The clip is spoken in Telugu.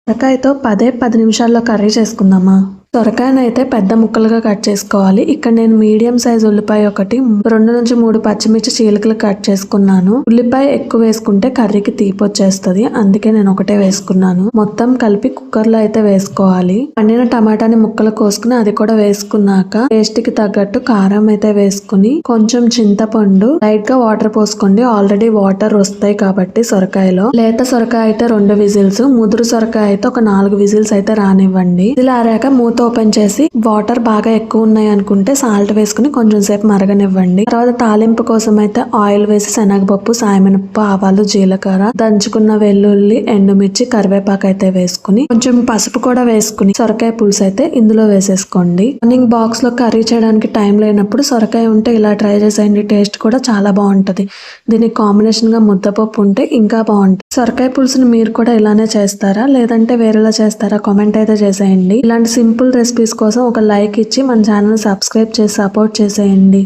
సొరకాయతో 10 నిమిషాల్లో కర్రీ చేసుకుందామా? సొరకాయనైతే పెద్ద ముక్కలుగా కట్ చేసుకోవాలి. ఇక్కడ నేను మీడియం సైజ్ ఉల్లిపాయ ఒకటి, 2 నుంచి 3 పచ్చిమిర్చి చీలికలు కట్ చేసుకున్నాను. ఉల్లిపాయ ఎక్కువ వేసుకుంటే కర్రీకి తీపి వచ్చేస్తుంది, అందుకే నేను ఒకటే వేసుకున్నాను. మొత్తం కలిపి కుక్కర్ లో అయితే వేసుకోవాలి. పండిన టమాటాని ముక్కలు కోసుకుని అది కూడా వేసుకున్నాక టేస్ట్ కి తగ్గట్టు కారం అయితే వేసుకుని కొంచెం చింతపండు లైట్ గా వాటర్ పోసుకోండి. ఆల్రెడీ వాటర్ వస్తాయి కాబట్టి సొరకాయలో. లేత సొరకాయ అయితే 2 విజిల్స్, ముదురు సొరకాయ అయితే ఒక 4 విజిల్స్ అయితే రానివ్వండి. ఇలా ఆరాక మూత ఓపెన్ చేసి వాటర్ బాగా ఎక్కువ ఉన్నాయి అనుకుంటే సాల్ట్ వేసుకుని కొంచెం సేపు మరగనివ్వండి. తర్వాత తాలింపు కోసం అయితే ఆయిల్ వేసి శనగపప్పు, సాయమినపప్పు, ఆవాలు, జీలకర్ర, దంచుకున్న వెల్లుల్లి, ఎండుమిర్చి, కరివేపాకు అయితే వేసుకుని కొంచెం పసుపు కూడా వేసుకుని సొరకాయ పులుసు అయితే ఇందులో వేసేసుకోండి. మార్నింగ్ బాక్స్ లో కర్రీ చేయడానికి టైం లేనప్పుడు సొరకాయ ఉంటే ఇలా ట్రై చేసేయండి. టేస్ట్ కూడా చాలా బాగుంటది. దీనికి కాంబినేషన్ గా ముద్దపప్పు ఉంటే ఇంకా బాగుంటుంది. సొరకాయ పులుసుని మీరు కూడా ఇలానే చేస్తారా లేదంటే వేరేలా చేస్తారా? కామెంట్ అయితే చేసేయండి. ఇలాంటి సింపుల్ రెసిపీస్ కోసం ఒక లైక్ ఇచ్చి మన ఛానల్ సబ్స్క్రైబ్ చేసి సపోర్ట్ చేసేయండి.